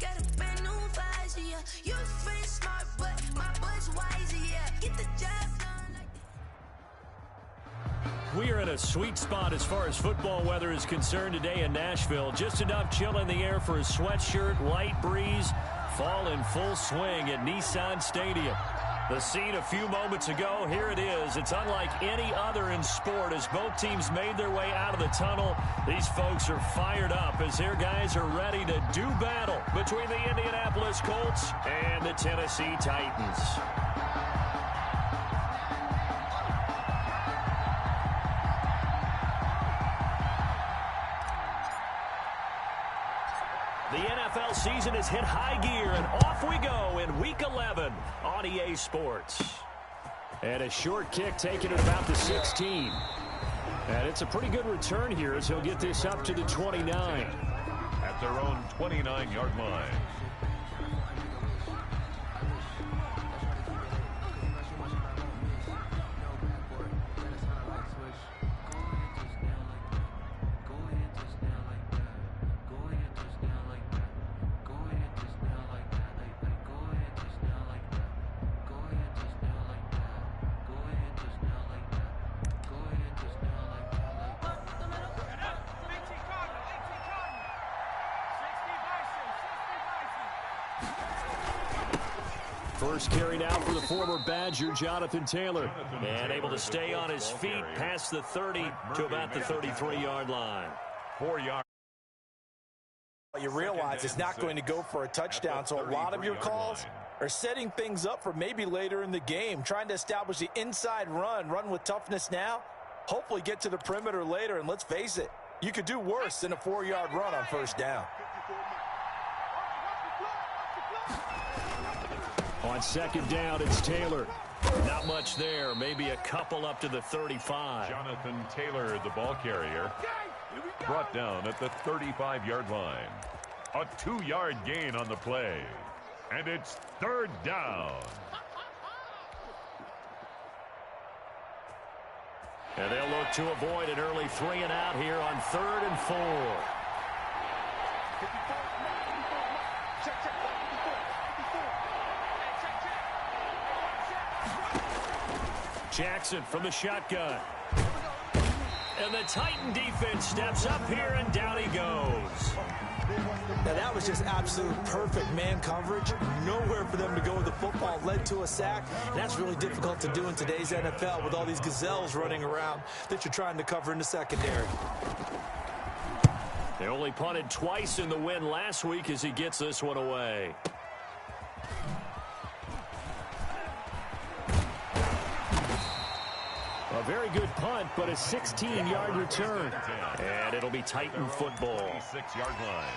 Got a brand new visor, yeah. Your friend smart, but my bud's wiser, yeah. Get the job done like that. We are in a sweet spot as far as football weather is concerned today in Nashville. Just enough chill in the air for a sweatshirt, light breeze, fall in full swing at Nissan Stadium. The scene a few moments ago, here it is. It's unlike any other in sport as both teams made their way out of the tunnel. These folks are fired up as their guys are ready to do battle between the Indianapolis Colts and the Tennessee Titans. The NFL season has hit high gear, and off we go in Week 11 on EA Sports. And a short kick taken at about the 16. And it's a pretty good return here as he'll get this up to the 29. At their own 29-yard line. First carry now for the former Badger, Jonathan Taylor. And able to stay on his feet past the 30 to about the 33-yard line. 4 yards. You realize it's not going to go for a touchdown, so a lot of your calls are setting things up for maybe later in the game, trying to establish the inside run with toughness now, hopefully get to the perimeter later, and let's face it, you could do worse than a 4-yard run on first down. On second down, it's Taylor. Not much there. Maybe a couple up to the 35. Jonathan Taylor, the ball carrier, brought down at the 35-yard line. A 2-yard gain on the play. And it's third down. And they'll look to avoid an early 3-and-out here on 3rd and 4. Jackson from the shotgun. And the Titan defense steps up here, and down he goes. Now that was just absolute perfect man coverage. Nowhere for them to go with the football. Led to a sack. And that's really difficult to do in today's NFL with all these gazelles running around that you're trying to cover in the secondary. They only punted twice in the win last week as he gets this one away. A very good punt, but a 16-yard return. And it'll be Titan football. 6-yard line.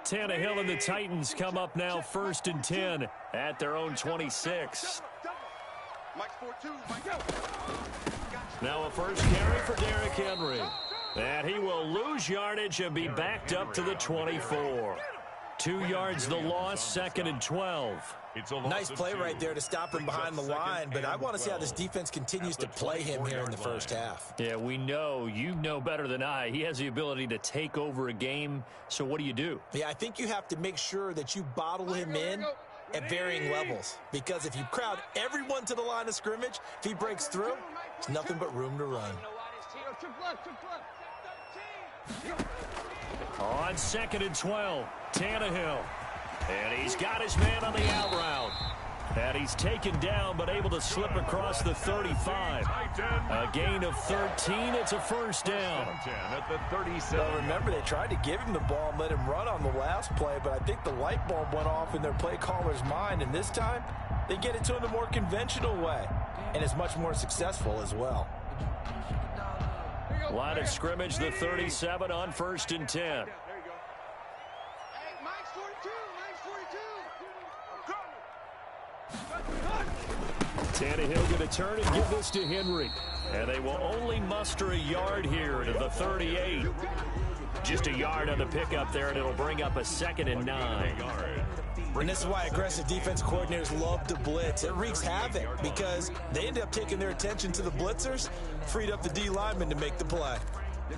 Tannehill and the Titans come up now 1st and 10 at their own 26. Now a first carry for Derrick Henry. And he will lose yardage and be backed up to the 24. 2 yards the loss, 2nd and 12. Nice play right there to stop him behind the line, but I want to see how this defense continues to play him here in the first half. Yeah, we know. You know better than I. He has the ability to take over a game, so what do? Yeah, I think you have to make sure that you bottle him in at varying levels, because if you crowd everyone to the line of scrimmage, if he breaks through, there's nothing but room to run. On 2nd and 12, Tannehill. And he's got his man on the out route. And he's taken down but able to slip across the 35. A gain of 13. It's a first down. At the 37. Well, remember, they tried to give him the ball and let him run on the last play, but I think the light bulb went off in their play caller's mind, and this time they get it to him the more conventional way, and it's much more successful as well. Line of scrimmage, the 37 on 1st and 10. Tannehill going to turn and give this to Henry. And they will only muster a yard here to the 38. Just a yard on the pickup there, and it'll bring up a 2nd and 9. And this is why aggressive defense coordinators love to blitz. It wreaks havoc because they end up taking their attention to the blitzers, freed up the D lineman to make the play. The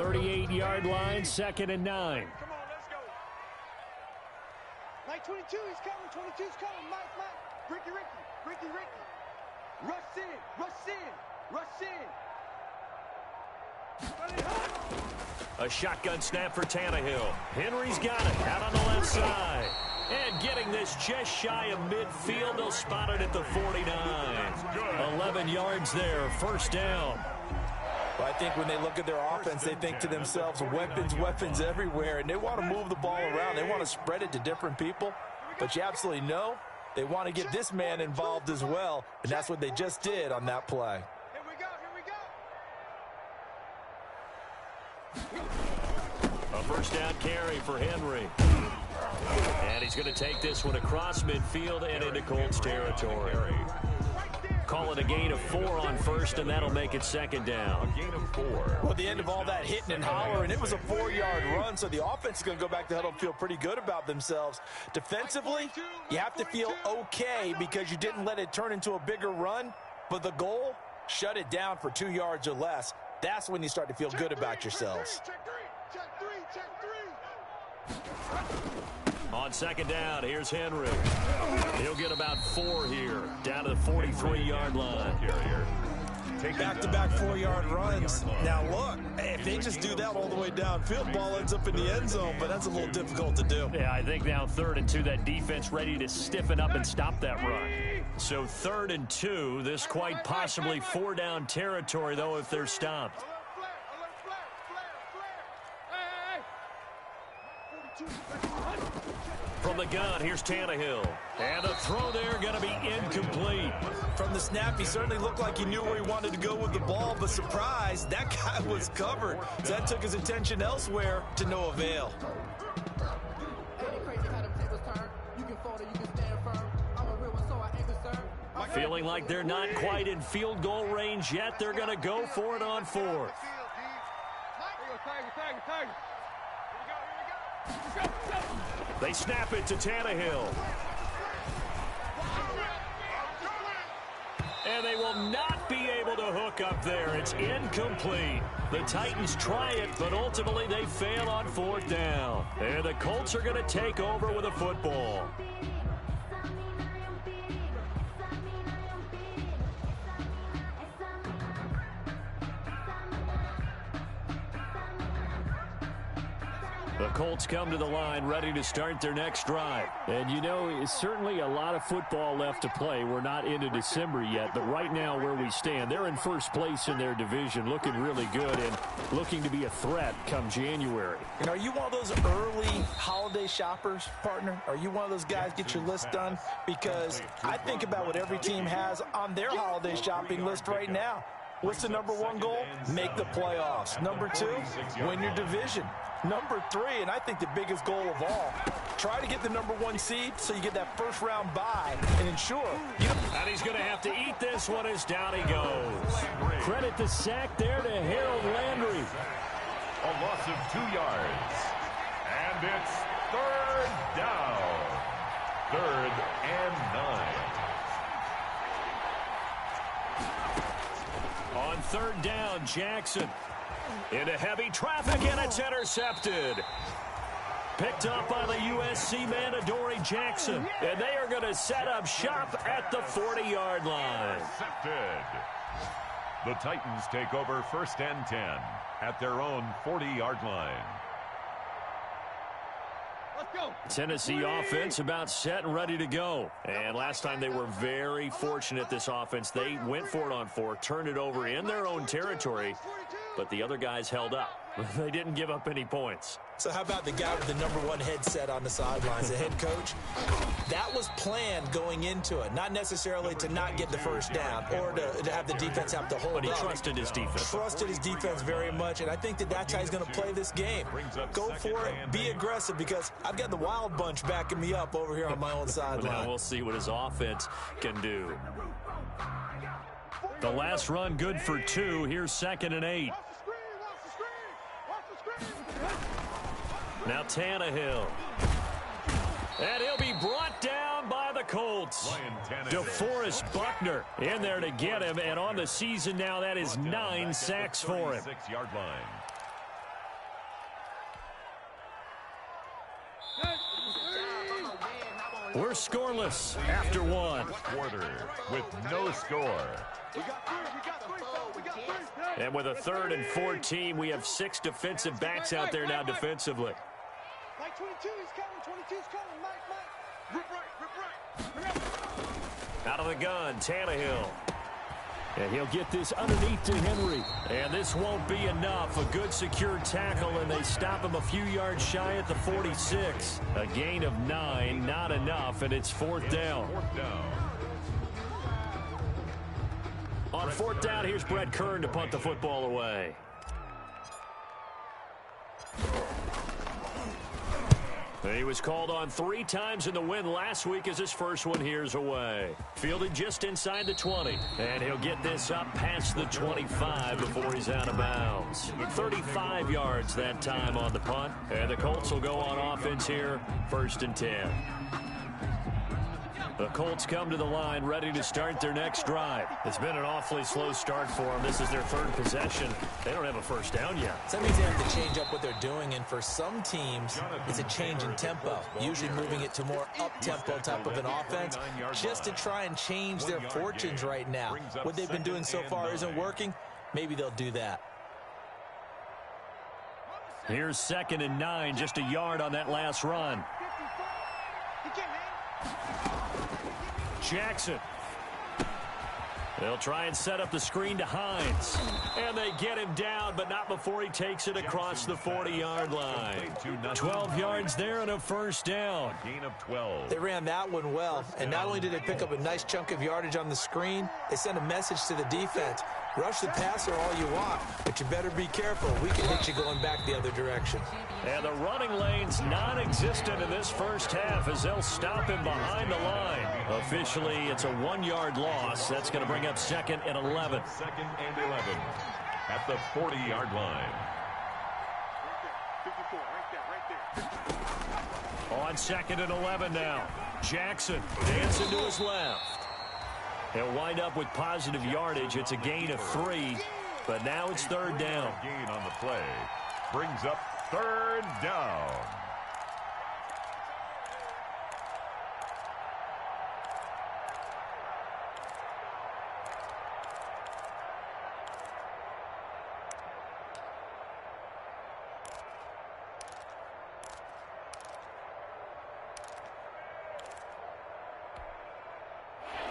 38-yard line, 2nd and 9. Come on, let's go. Mike 22, he's coming. 22's coming. Mike. Ricky. Rush in. A shotgun snap for Tannehill. Henry's got it out on the left side. And getting this just shy of midfield. They'll spot it at the 49. 11 yards there, 1st down. But I think when they look at their offense, they think to themselves, weapons everywhere, and they want to move the ball around. They want to spread it to different people. But you absolutely know they want to get this man involved as well, and that's what they just did on that play. Here we go. A 1st down carry for Henry. And he's going to take this one across midfield and into Colts territory. Call it a gain of 4 on 1st, and that'll make it 2nd down. A gain of 4. Well, at the end of all that hitting and hollering, it was a 4-yard run, so the offense is going to go back to huddle and feel pretty good about themselves. Defensively, you have to feel okay because you didn't let it turn into a bigger run, but the goal, shut it down for 2 yards or less. That's when you start to feel good about yourselves. Check three. On 2nd down, here's Henry. He'll get about 4 here, down to the 43-yard line. Back-to-back 4-yard runs. Now, look, if they just do that all the way downfield, ball ends up in the end zone, but that's a little difficult to do. Yeah, I think now 3rd and 2, that defense ready to stiffen up and stop that run. So 3rd and 2, this quite possibly 4-down territory, though, if they're stopped. From the gun, here's Tannehill. And the throw there going to be incomplete. From the snap, he certainly looked like he knew where he wanted to go with the ball, but surprise, that guy was covered. So that took his attention elsewhere to no avail. Feeling like they're not quite in field goal range yet. They're going to go for it on 4th. They snap it to Tannehill. And they will not be able to hook up there. It's incomplete. The Titans try it, but ultimately they fail on 4th down. And the Colts are going to take over with a football. The Colts come to the line ready to start their next drive. And, you know, it's certainly a lot of football left to play. We're not into December yet, but right now where we stand, they're in 1st place in their division, looking really good and looking to be a threat come January. And are you one of those early holiday shoppers, partner? Are you one of those guys get your list done? Because I think about what every team has on their holiday shopping list right now. What's the number 1 goal? Make the playoffs. Number 2, win your division. Number 3, and I think the biggest goal of all, try to get the number 1 seed so you get that 1st round bye and ensure. And he's going to have to eat this one as down he goes. Credit the sack there to Harold Landry. A loss of 2 yards. And it's 3rd down. 3rd and 9. On 3rd down, Jackson. Into heavy traffic, and it's intercepted. Picked up by the USC man, Adoree Jackson. And they are going to set up shop at the 40-yard line. Intercepted. The Titans take over 1st and 10 at their own 40-yard line. Let's go. Tennessee offense about set and ready to go. And last time they were very fortunate, this offense. They went for it on 4, turned it over in their own territory, but the other guys held up. They didn't give up any points. So how about the guy with the #1 headset on the sidelines, the head coach? That was planned going into it, not necessarily to not get the first down or to have the defense have to hold up. But he trusted his defense. Trusted his defense very much, and I think that's how he's going to play this game. Go for it, be aggressive, because I've got the Wild Bunch backing me up over here on my own sideline. Now we'll see what his offense can do. The last run good for 2. Here's 2nd and 8. Now Tannehill. And he'll be brought down by the Colts. DeForest Buckner in there to get him. And on the season now, that is 9 sacks for him. We're scoreless after 1. Quarter with no score. And with a 3rd and 14, we have 6 defensive backs out there now defensively. Mike 22, he's coming. 22's coming. Mike. Rip right. Out of the gun, Tannehill. And he'll get this underneath to Henry. And this won't be enough. A good secure tackle, and they stop him a few yards shy at the 46. A gain of 9, not enough, and it's 4th down. On 4th down, here's Brett Kern to punt the football away. He was called on 3 times in the win last week as his first one here's away. Fielded just inside the 20. And he'll get this up past the 25 before he's out of bounds. 35 yards that time on the punt. And the Colts will go on offense here, 1st and 10. The Colts come to the line ready to start their next drive. It's been an awfully slow start for them. This is their 3rd possession. They don't have a first down yet. So that means they have to change up what they're doing, and for some teams, it's a change in tempo, usually moving it to more up-tempo type of an offense just to try and change their fortunes right now. What they've been doing so far isn't working. Maybe they'll do that. Here's 2nd and 9, just a yard on that last run. Jackson. They'll try and set up the screen to Hines. And they get him down, but not before he takes it across the 40-yard line. 12 yards there and a 1st down. Gain of 12. They ran that one well, and not only did they pick up a nice chunk of yardage on the screen, they sent a message to the defense. Rush the passer all you want, but you better be careful. We can hit you going back the other direction. And the running lane's non-existent in this first half as they'll stop him behind the line. Officially, it's a 1-yard loss. That's going to bring up 2nd and 11. 2nd and 11 at the 40-yard line. 54, right there. On 2nd and 11 now. Jackson dancing to his left. He'll wind up with positive yardage. It's a gain of 3, but now it's 3rd down. Gain on the play brings up 3rd down.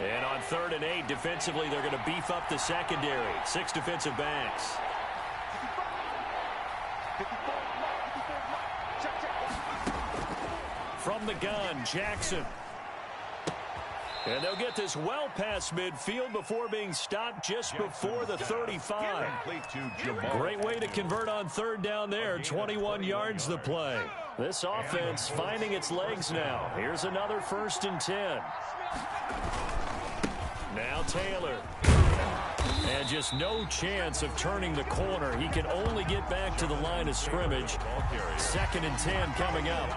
And on 3rd and 8, defensively, they're going to beef up the secondary. 6 defensive backs. From the gun, Jackson. And they'll get this well past midfield before being stopped just before the 35. Great way to convert on 3rd down there. 21 yards the play. This offense finding its legs now. Here's another 1st and 10. Now Taylor. And just no chance of turning the corner. He can only get back to the line of scrimmage. 2nd and 10 coming up.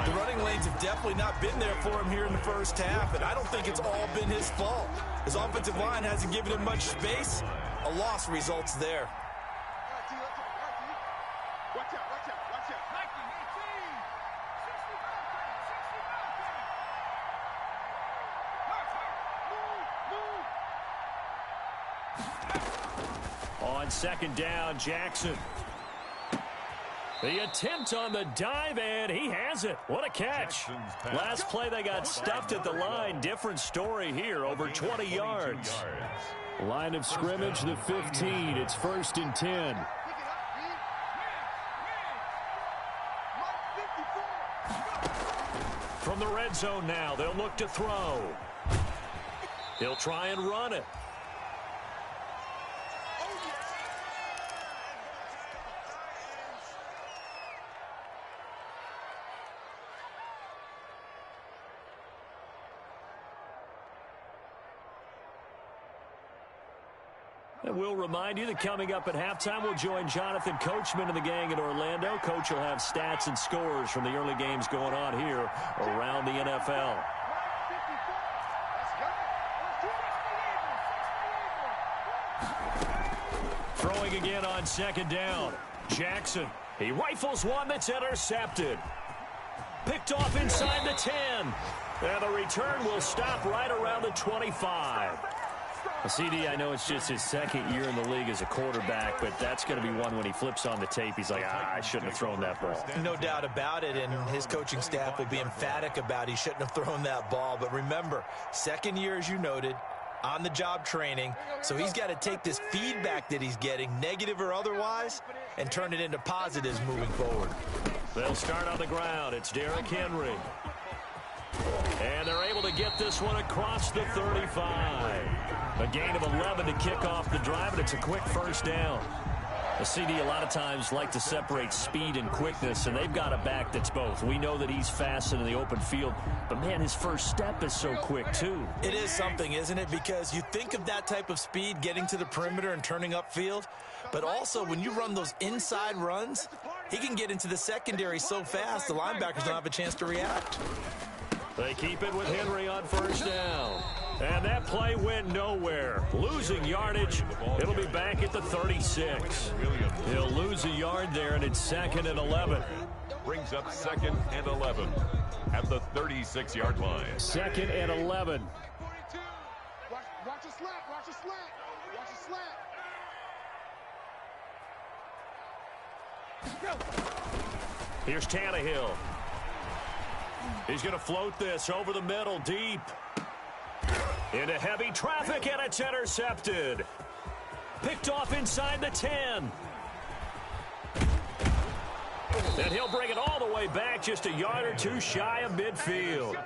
The running lanes have definitely not been there for him here in the first half, and I don't think it's all been his fault. His offensive line hasn't given him much space. A loss results there. Watch out, watch out, watch out. 19, 18. On 2nd down, Jackson. The attempt on the dive, and he has it. What a catch. Last play, they got stuffed at the line. Different story here, over 20 yards. Line of scrimmage, the 15. It's 1st and 10. from the red zone now. They'll look to throw. He'll try and run it. And we'll remind you that coming up at halftime, we'll join Jonathan Coachman and the gang in Orlando. Coach will have stats and scores from the early games going on here around the NFL. Throwing again on second down. Jackson. He rifles one that's intercepted. Picked off inside the 10. And the return will stop right around the 25. CD, I know it's just his second year in the league as a quarterback, but that's going to be one when he flips on the tape. He's like, I shouldn't have thrown that ball. No doubt about it, and his coaching staff will be emphatic about he shouldn't have thrown that ball. But remember, second year, as you noted, on-the-job training, so he's got to take this feedback that he's getting, negative or otherwise, and turn it into positives moving forward. They'll start on the ground. It's Derrick Henry. And they're able to get this one across the 35. A gain of 11 to kick off the drive, and it's a quick first down. The CD a lot of times like to separate speed and quickness, and they've got a back that's both. We know that he's fast in the open field, but, man, his first step is so quick, too. It is something, isn't it? Because you think of that type of speed, getting to the perimeter and turning upfield, but also when you run those inside runs, he can get into the secondary so fast the linebackers don't have a chance to react. They keep it with Henry on first down. And that play went nowhere. Losing yardage. It'll be back at the 36. He'll lose a yard there, and it's 2nd and 11. Brings up 2nd and 11 at the 36-yard line. 2nd and 11. Watch a slant, watch a slant, watch a slant. Here's Tannehill. He's going to float this over the middle, deep. Into heavy traffic, and it's intercepted. Picked off inside the 10. And he'll bring it all the way back, just a yard or two shy of midfield.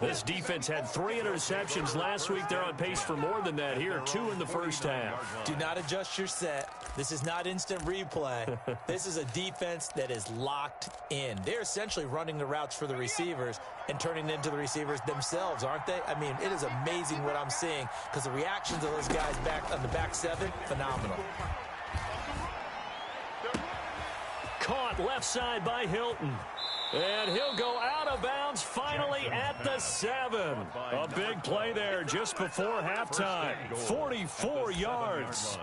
This defense had 3 interceptions last week. They're on pace for more than that here, 2 in the first half. Do not adjust your set. This is not instant replay. This is a defense that is locked in. They're essentially running the routes for the receivers and turning it into the receivers themselves, aren't they? I mean, it is amazing what I'm seeing because the reactions of those guys back on the back 7, phenomenal. Caught left side by Hilton. And he'll go out of bounds finally at the 7. A big play there just before halftime. 44 yards.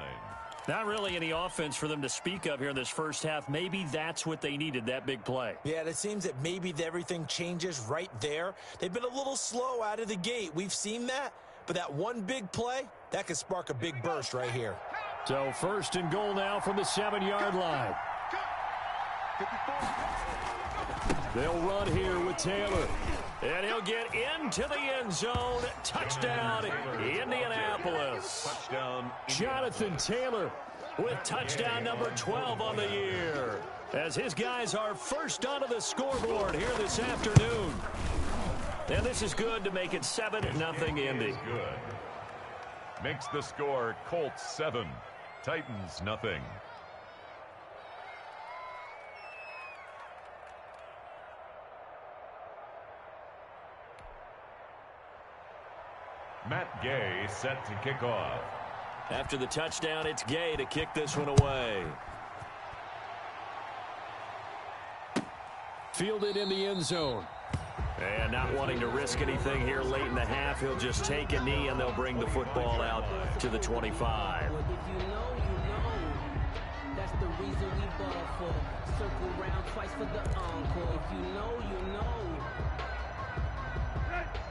Not really any offense for them to speak of here in this first half. Maybe that's what they needed, that big play. Yeah, it seems that maybe everything changes right there. They've been a little slow out of the gate. We've seen that. But that one big play, that could spark a big burst right here. So 1st and goal now from the 7-yard line. They'll run here with Taylor. And he'll get into the end zone. Touchdown, Indianapolis. Touchdown, Jonathan Taylor with touchdown number 12 on the year. As his guys are first onto the scoreboard here this afternoon. And this is good to make it 7-0 Indy. Good. Makes the score Colts 7, Titans nothing. Matt Gay set to kick off. After the touchdown, it's Gay to kick this one away. Fielded in the end zone. And not wanting to risk anything here late in the half, he'll just take a knee and they'll bring the football out to the 25. If you know, you know. That's the reason we ball for. Circle round twice for the encore. If you know, you know.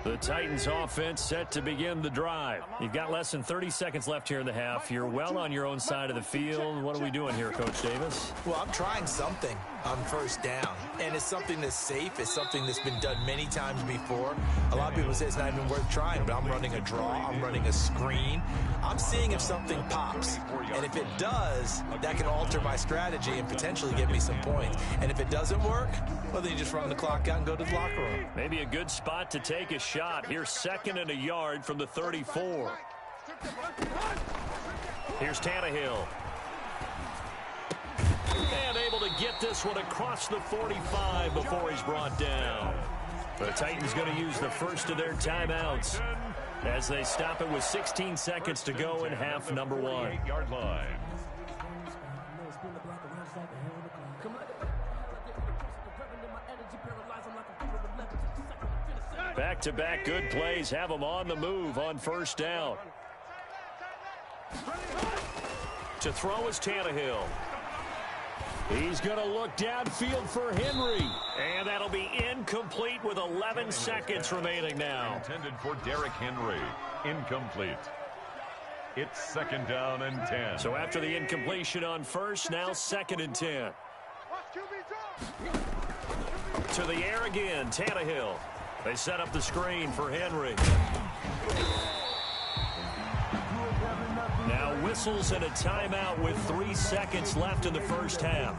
The Titans offense set to begin the drive. You've got less than 30 seconds left here in the half. You're well on your own side of the field. What are we doing here, Coach Davis? Well, I'm trying something on first down, and it's something that's safe. It's something that's been done many times before. A lot of people say it's not even worth trying, but I'm running a draw. I'm running a screen. I'm seeing if something pops, and if it does, that can alter my strategy and potentially get me some points. And if it doesn't work, well, then you just run the clock out and go to the locker room. Maybe a good spot to take a shot. Here's 2nd and a yard from the 34. Here's Tannehill. And able to get this one across the 45 before he's brought down. The Titans going to use the first of their timeouts as they stop it with 16 seconds to go in half number 1. 8-yard line. Back-to-back good plays have them on the move on first down. To throw is Tannehill. He's going to look downfield for Henry. And that'll be incomplete with 11 seconds remaining now. Intended for Derrick Henry. Incomplete. It's 2nd down and 10. So after the incompletion on first, now 2nd and 10. To the air again, Tannehill. They set up the screen for Henry. Now whistles and a timeout with 3 seconds left in the first half.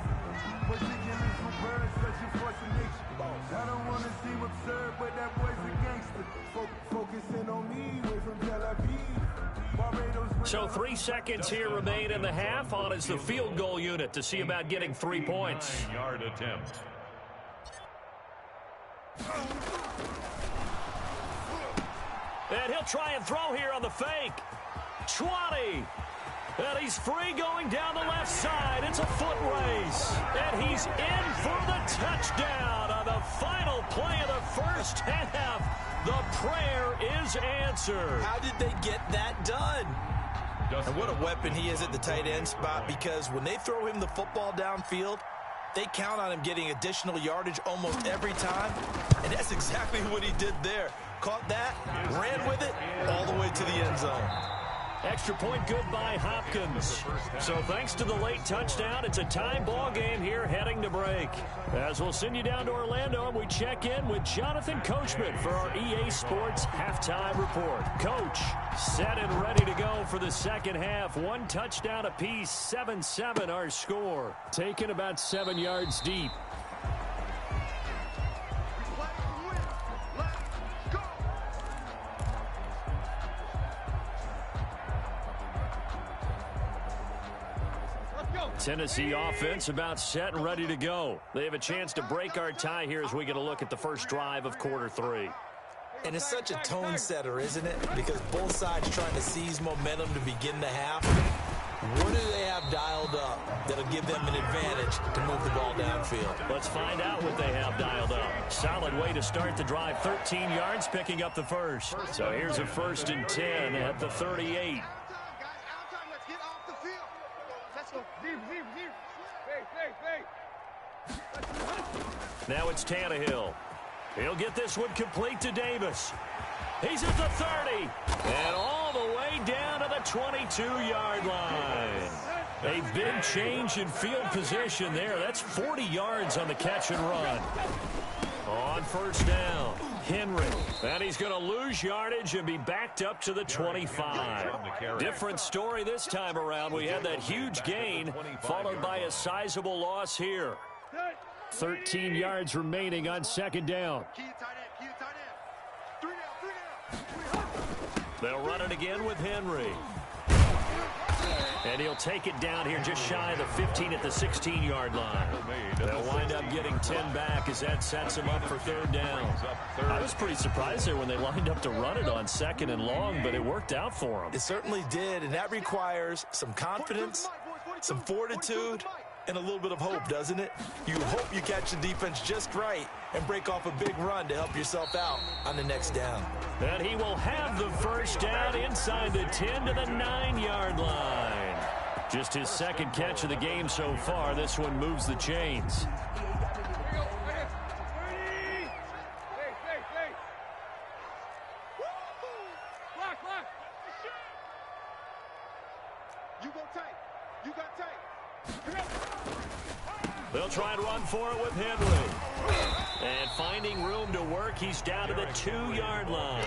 So 3 seconds here remain in the half. On is the field goal unit to see about getting 3 points. 9-yard attempt. And he'll try and throw here on the fake. 20. And he's free going down the left side. It's a foot race. And he's in for the touchdown on the final play of the first half. The prayer is answered. How did they get that done? And what a weapon he is at the tight end spot, because when they throw him the football downfield, they count on him getting additional yardage almost every time. And that's exactly what he did there. Caught that, ran with it, all the way to the end zone. Extra point good by Hopkins. So thanks to the late touchdown, it's a tie ball game here heading to break. As we'll send you down to Orlando, and we check in with Jonathan Coachman for our EA Sports Halftime Report. Coach, set and ready to go for the second half. 1 touchdown apiece, 7-7 our score. Taken about 7 yards deep. Tennessee offense about set and ready to go. They have a chance to break our tie here as we get a look at the first drive of quarter 3. And it's such a tone setter, isn't it? Because both sides trying to seize momentum to begin the half. What do they have dialed up that'll give them an advantage to move the ball downfield? Let's find out what they have dialed up. Solid way to start the drive. 13 yards, picking up the first. So here's a 1st and 10 at the 38. Now it's Tannehill. He'll get this one complete to Davis. He's at the 30. And all the way down to the 22-yard line. A big change in field position there. That's 40 yards on the catch and run. On first down, Henry. And he's going to lose yardage and be backed up to the 25. Different story this time around. We had that huge gain followed by a sizable loss here. 13 yards remaining on second down. They'll run it again with Henry. And he'll take it down here just shy of the 15 at the 16-yard line. They'll wind up getting 10 back as that sets him up for third down. I was pretty surprised there when they lined up to run it on 2nd and long, but it worked out for them. It certainly did, and that requires some confidence, some fortitude, and a little bit of hope, doesn't it? You hope you catch the defense just right and break off a big run to help yourself out on the next down. And he will have the first down inside the 10 to the 9-yard line. Just his second catch of the game so far. This one moves the chains. You go tight. You got tight. They'll try and run for it with Henry. And finding room to work, he's down to the 2-yard line.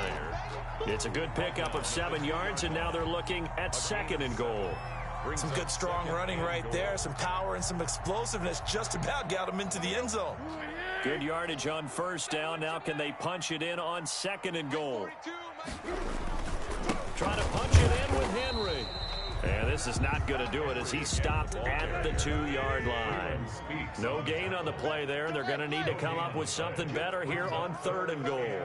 It's a good pickup of 7 yards, and now they're looking at 2nd and goal. Some good strong running right there. Some power and some explosiveness just about got him into the end zone. Good yardage on 1st down. Now can they punch it in on 2nd and goal? Trying to punch it in with Henry. And this is not going to do it as he stopped at the 2-yard line. No gain on the play there. They're going to need to come up with something better here on 3rd and goal.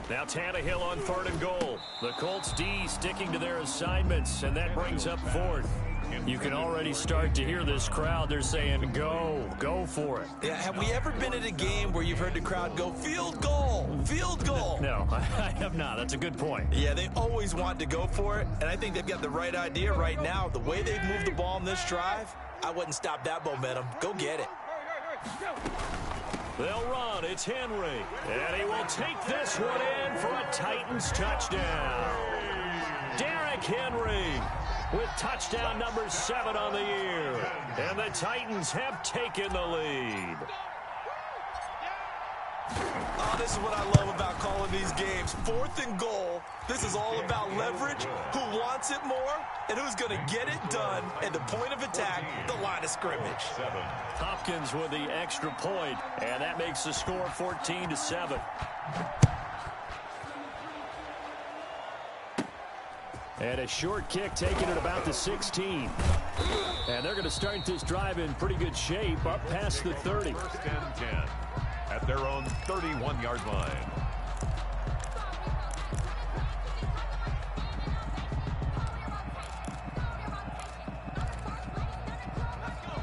Now Tannehill on 3rd and goal. The Colts D sticking to their assignments, and that brings up 4th. You can already start to hear this crowd. They're saying, go for it. Yeah, have we ever been at a game where you've heard the crowd go, field goal, field goal? No, I have not. That's a good point. Yeah, they always want to go for it, and I think they've got the right idea right now. The way they've moved the ball in this drive, I wouldn't stop that momentum. Go get it. They'll run. It's Henry. And he will take this one in for a Titans touchdown. Derrick Henry with touchdown number 7 on the year. And the Titans have taken the lead. Oh, this is what I love about calling these games. 4th and goal. This is all about leverage, who wants it more, and who's going to get it done at the point of attack, the line of scrimmage. Hopkins with the extra point, and that makes the score 14-7. And a short kick taken at about the 16. And they're going to start this drive in pretty good shape up past the 30. 1st and 10 at their own 31-yard line.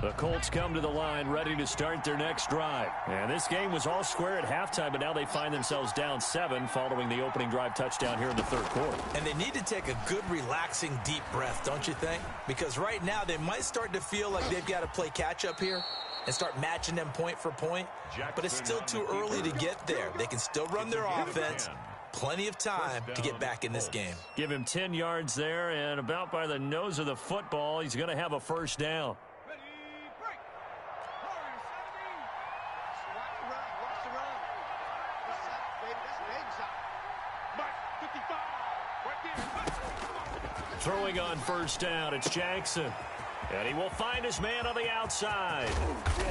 The Colts come to the line ready to start their next drive. And this game was all square at halftime, but now they find themselves down 7 following the opening drive touchdown here in the 3rd quarter. And they need to take a good, relaxing, deep breath, don't you think? Because right now they might start to feel like they've got to play catch-up here and start matching them point for point. But it's still too early to get there. They can still run their offense. Plenty of time to get back in this game. Give him 10 yards there, and about by the nose of the football, he's going to have a 1st down. Throwing on 1st down, it's Jackson. And he will find his man on the outside.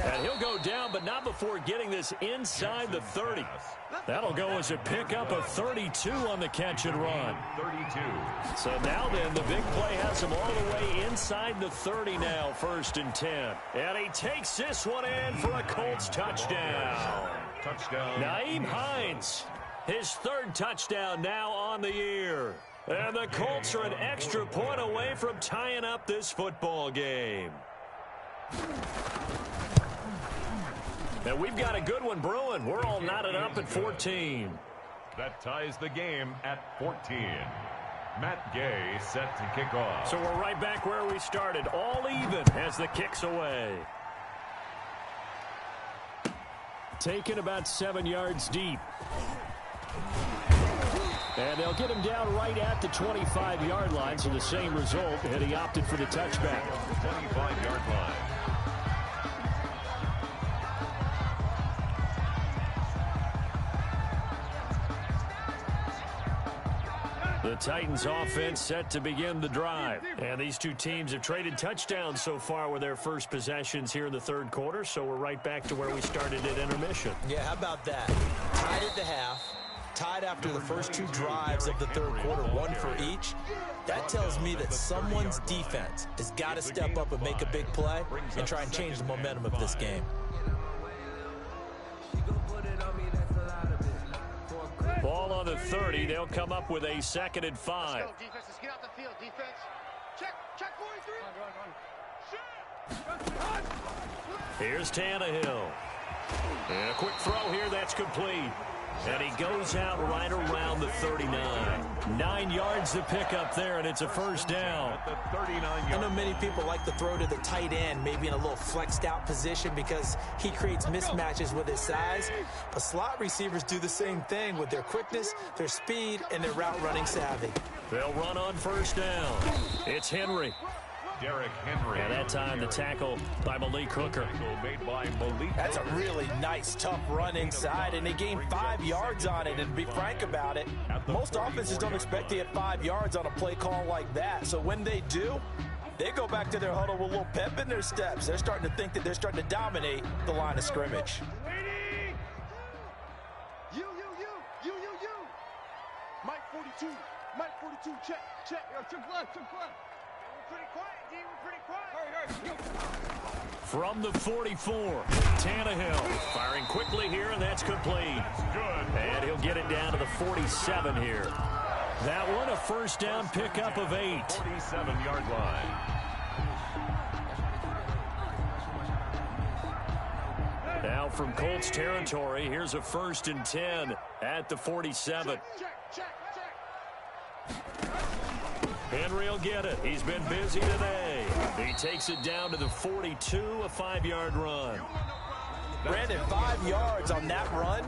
And he'll go down, but not before getting this inside the 30. That'll go as a pickup of 32 on the catch and run. 32. So now then, the big play has him all the way inside the 30 now, 1st and 10. And he takes this one in for a Colts touchdown. Touchdown. Nyheim Hines, his 3rd touchdown now on the year. And the Colts are an extra point away from tying up this football game. And we've got a good one brewing. We're all knotted up at 14. That ties the game at 14. Matt Gay set to kick off. So we're right back where we started, all even as the kick's away. Taken about 7 yards deep. And they'll get him down right at the 25-yard line, so the same result, and he opted for the touchback. 25-yard line. The Titans offense set to begin the drive. And these two teams have traded touchdowns so far with their first possessions here in the 3rd quarter, so we're right back to where we started at intermission. Yeah, how about that? Tied at the half. Tied after the first 2 drives of the 3rd quarter, 1 for each. That tells me that someone's defense has got to step up and make a big play and try and change the momentum of this game. Ball on the 30. They'll come up with a 2nd and 5. Let's go, defense. Let's get out the field. Defense. Check 43. Here's Tannehill. And a quick throw here. That's complete. And he goes out right around the 39. 9 yards to pick up there, and it's a first down. I know many people like to throw to the tight end, maybe in a little flexed out position because he creates mismatches with his size. But slot receivers do the same thing with their quickness, their speed, and their route running savvy. They'll run on first down. It's Henry. Derrick Henry. And that time the tackle by Malik Hooker. That's a really nice, tough run inside, and they gained 5 yards on it. And to be frank about it, most offenses don't expect to get 5 yards on a play call like that. So when they do, they go back to their huddle with a little pep in their steps. They're starting to think that they're starting to dominate the line of scrimmage. You. Mike 42. Mike 42, check. Yo, took left. We're pretty quiet, D. We're pretty quiet. Hurry. From the 44, Tannehill firing quickly here, and that's complete. Good. And he'll get it down to the 47 here. That one a first down pickup of 8. 47-yard line. Now from Colts territory, here's a 1st and 10 at the 47. Check. Henry will get it. He's been busy today. He takes it down to the 42, a 5-yard run. Brandon, 5 yards on that run.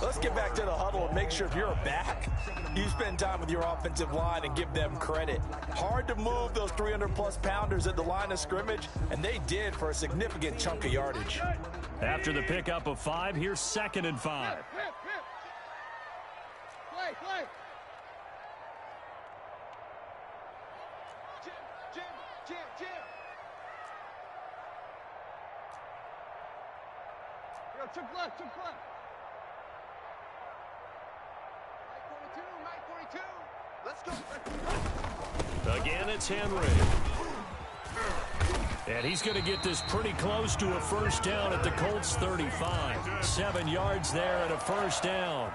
Let's get back to the huddle and make sure if you're a back, you spend time with your offensive line and give them credit. Hard to move those 300-plus pounders at the line of scrimmage, and they did for a significant chunk of yardage. After the pickup of 5, here's 2nd and 5. Play. Jim. Yo, took left. Mike 42. Let's go. Again, it's Henry. And he's going to get this pretty close to a first down at the Colts 35. 7 yards there and a first down.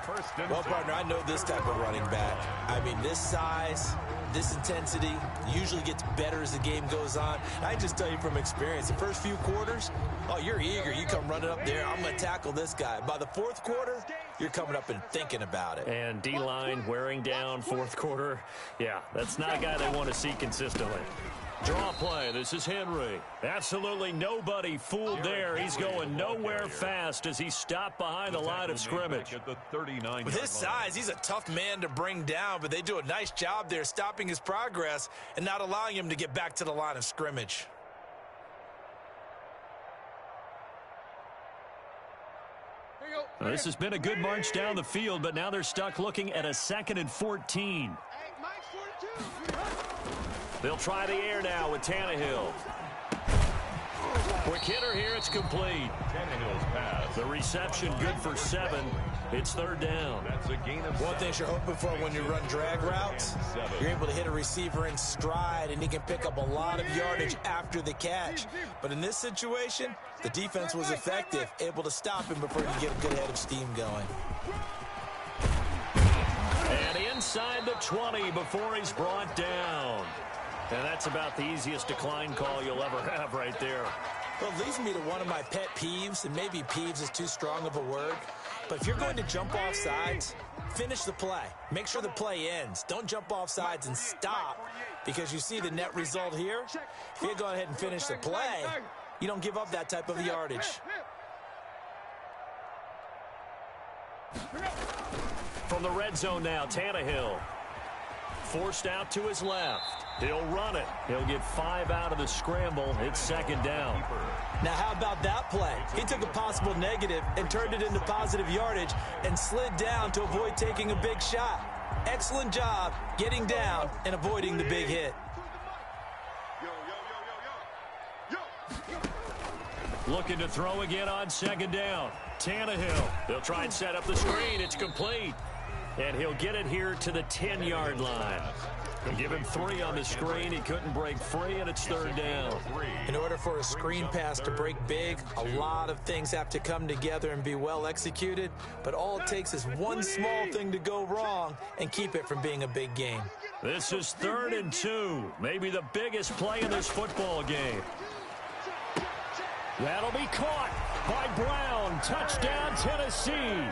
Well, partner, I know this type of running back. I mean, this size, this intensity usually gets better as the game goes on. I just tell you from experience, the first few quarters, you're eager. You come running up there, I'm going to tackle this guy. By the 4th quarter, you're coming up and thinking about it. And D-line wearing down 4th quarter. Yeah, that's not a guy they want to see consistently. Draw play. This is Henry. Absolutely nobody fooled there. He's going nowhere fast as he stopped behind the line of scrimmage. With his size, he's a tough man to bring down, but they do a nice job there stopping his progress and not allowing him to get back to the line of scrimmage. Well, this has been a good march down the field, but now they're stuck looking at a 2nd and 14. Hey, Mike 42. They'll try the air now with Tannehill. Quick hitter here, it's complete. Tannehill's pass. The reception good for 7. It's 3rd down. That's a gain of 7. One thing you're hoping for when you run drag routes, you're able to hit a receiver in stride and he can pick up a lot of yardage after the catch. But in this situation, the defense was effective, able to stop him before he could get a good head of steam going. And inside the 20 before he's brought down. And that's about the easiest decline call you'll ever have right there. Well, it leads me to one of my pet peeves, and maybe peeves is too strong of a word, but if you're going to jump off sides, finish the play. Make sure the play ends. Don't jump off sides and stop, because you see the net result here. If you go ahead and finish the play, you don't give up that type of yardage. From the red zone now, Tannehill. Forced out to his left. He'll run it. He'll get 5 out of the scramble. It's 2nd down. Now, how about that play? He took a possible negative and turned it into positive yardage and slid down to avoid taking a big shot. Excellent job getting down and avoiding the big hit. Looking to throw again on 2nd down. Tannehill. They'll try and set up the screen. It's complete. And he'll get it here to the 10-yard line. They'll give him 3 on the screen. He couldn't break free, and it's 3rd down. In order for a screen pass to break big, a lot of things have to come together and be well executed. But all it takes is one small thing to go wrong and keep it from being a big game. This is 3rd and 2. Maybe the biggest play in this football game. That'll be caught by Brown. Touchdown, Tennessee.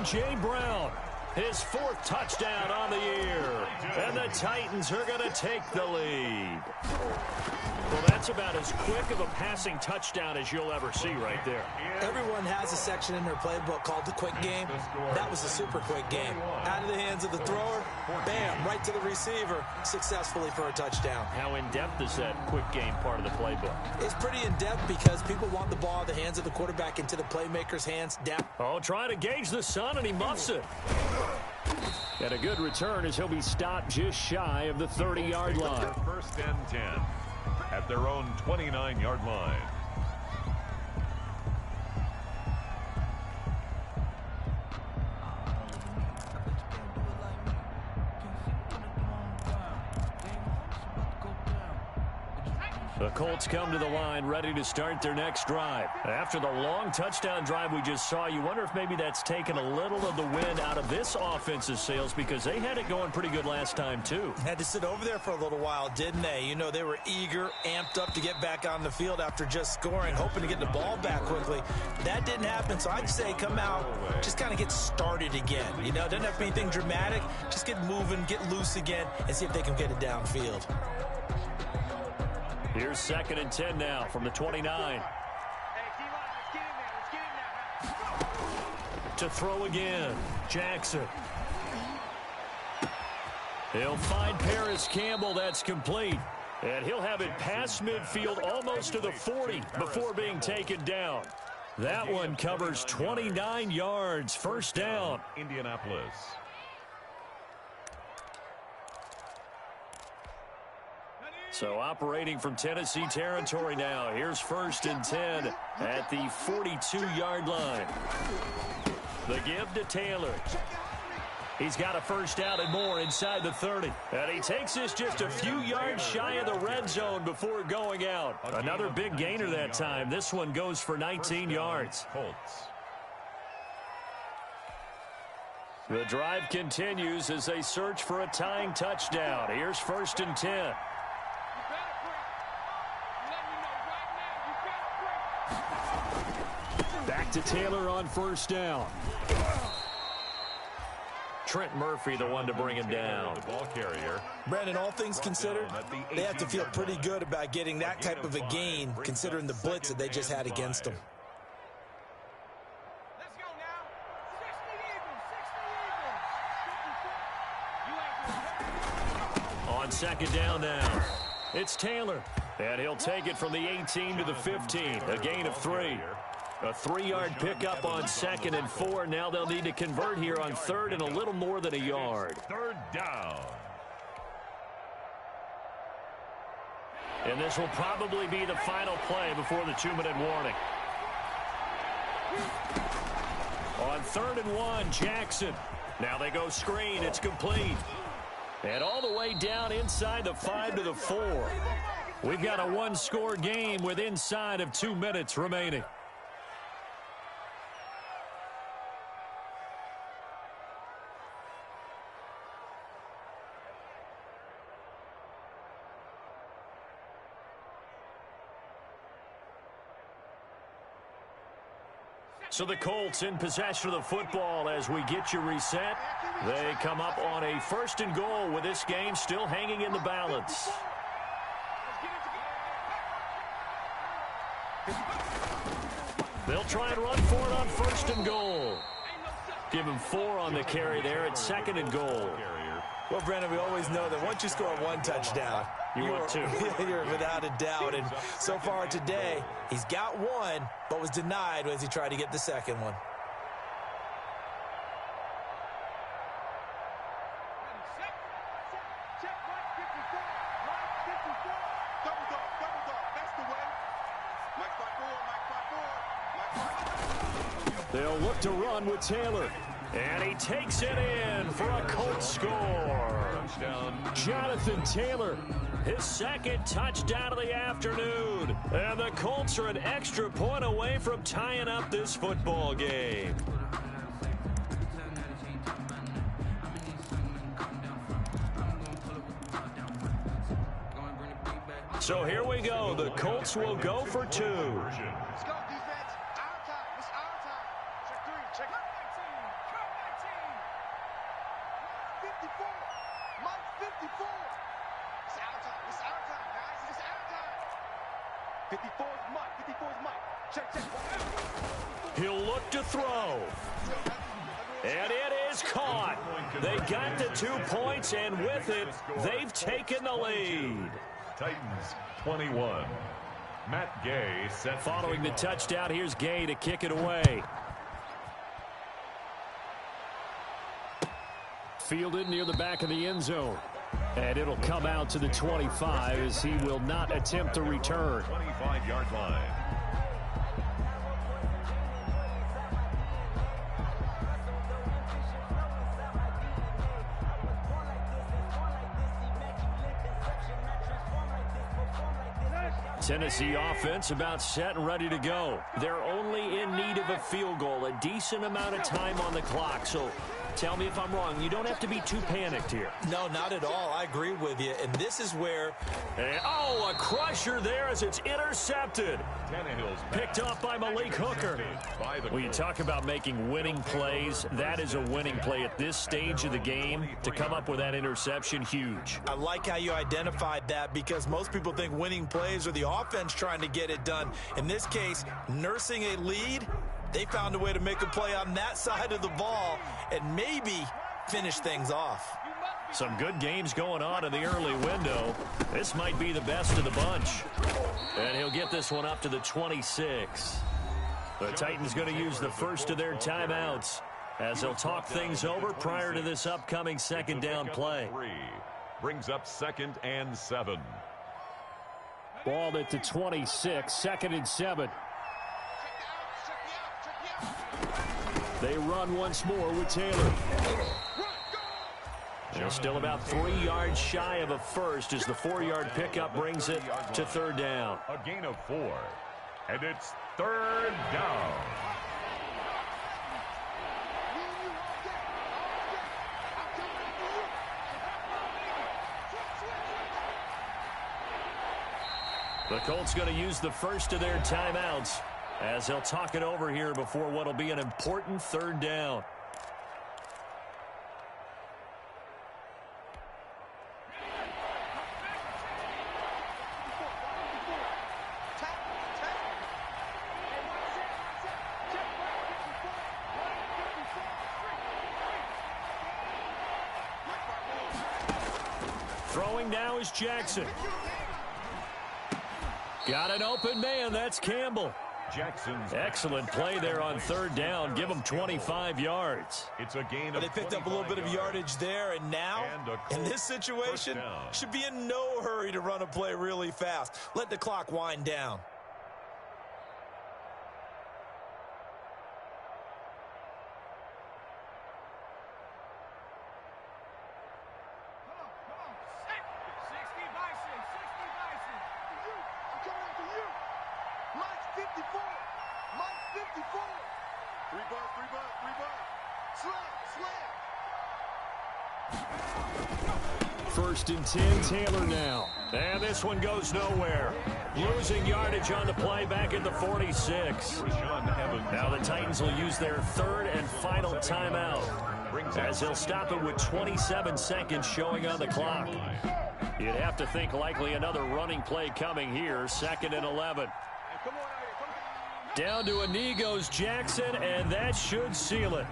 A.J. Brown. His 4th touchdown on the year. And the Titans are going to take the lead. Well, that's about as quick of a passing touchdown as you'll ever see right there. Everyone has a section in their playbook called the quick game. That was a super quick game. Out of the hands of the thrower, bam, right to the receiver, successfully for a touchdown. How in-depth is that quick game part of the playbook? It's pretty in-depth because people want the ball in the hands of the quarterback into the playmaker's hands down. Oh, trying to gauge the sun, and he muffs it. And a good return as he'll be stopped just shy of the 30-yard line. First and 10 at their own 29-yard line. The Colts come to the line ready to start their next drive. After the long touchdown drive we just saw, you wonder if maybe that's taken a little of the wind out of this offensive sails because they had it going pretty good last time too. Had to sit over there for a little while, didn't they? You know, they were eager, amped up to get back on the field after just scoring, hoping to get the ball back quickly. That didn't happen, so I'd say come out, just kind of get started again. You know, it doesn't have to be anything dramatic. Just get moving, get loose again, and see if they can get it downfield. Here's 2nd and 10 now from the 29. To throw again, Jackson. He'll find Paris Campbell. That's complete. And he'll have it past midfield almost to the 40 before being taken down. That one covers 29 yards. First down. Indianapolis. So operating from Tennessee territory now. Here's 1st and 10 at the 42-yard line. The give to Taylor. He's got a first down and more inside the 30. And he takes this just a few yards shy of the red zone before going out. Another big gainer that time. This one goes for 19 yards. Colts. The drive continues as they search for a tying touchdown. Here's 1st and 10. Back to Taylor on first down. Trent Murphy, the one to bring him down. The ball carrier. Brandon, all things considered, they have to feel pretty good about getting that type of a gain, considering the blitz that they just had against them. Let's go now. 60 even. On 2nd down now, it's Taylor. And he'll take it from the 18 to the 15. A gain of 3. A 3-yard pickup on 2nd and 4. Now they'll need to convert here on 3rd and a little more than a yard. 3rd down. And this will probably be the final play before the 2-minute warning. On 3rd and 1, Jackson. Now they go screen. It's complete. And all the way down inside the 5 to the 4. We've got a one-score game with inside of 2 minutes remaining. So the Colts in possession of the football as we get you reset. They come up on a 1st and goal with this game still hanging in the balance. They'll try and run for it on 1st and goal. Give him 4 on the carry there at 2nd and goal. Well, Brandon, we always know that once you score one touchdown, you want 2. You're without a doubt. And so far today, he's got 1, but was denied as he tried to get the 2nd one. They'll look to run with Taylor. And he takes it in for a Colts score. Jonathan Taylor, his 2nd touchdown of the afternoon. And the Colts are an extra point away from tying up this football game. So here we go. The Colts will go for 2. Let's go, defense. Our time. It's our time. Check 3. Check 19. Mike 54. It's our time. It's our time, guys. It's our time. 54 is Mike. 54 is Mike. Check. He'll look to throw. And it is caught. They got the 2 points, and with it, they've taken the lead. Titans 21. Matt Gay set. Following the touchdown, here's Gay to kick it away. Fielded near the back of the end zone. And it'll come out to the 25 as he will not attempt to return. 25-yard line. Tennessee offense about set and ready to go. They're only in need of a field goal, a decent amount of time on the clock. So tell me if I'm wrong. You don't have to be too panicked here. No, not at all. I agree with you. And this is where... And, a crusher there as it's intercepted. Picked off by Malik Hooker. When you talk about making winning plays, that is a winning play at this stage of the game. To come up with that interception, huge. I like how you identified that because most people think winning plays are the offense trying to get it done. In this case, nursing a lead, they found a way to make a play on that side of the ball and maybe finish things off. Some good games going on in the early window. This might be the best of the bunch. And he'll get this one up to the 26. The Titans going to use the first of their timeouts as they'll talk things over prior to this upcoming second down play. Brings up 2nd and 7. Ball at the 26, 2nd and 7. They run once more with Taylor. They're still about 3 yards shy of a first as the 4-yard pickup brings it to 3rd down. A gain of 4. And it's 3rd down. The Colts going to use the first of their timeouts as they'll talk it over here before what will be an important 3rd down. Throwing now is Jackson. Got an open man. That's Campbell. Jackson's excellent play there on 3rd down. Give them 25 yards. It's a gain of They picked up a little bit of yardage there, and now, in this situation, should be in no hurry to run a play really fast. Let the clock wind down. First and 10, Taylor now. And this one goes nowhere. Losing yardage on the play back at the 46. Now the Titans will use their 3rd and final timeout as they'll stop it with 27 seconds showing on the clock. You'd have to think likely another running play coming here. 2nd and 11. Down to a knee goes Jackson, and that should seal it.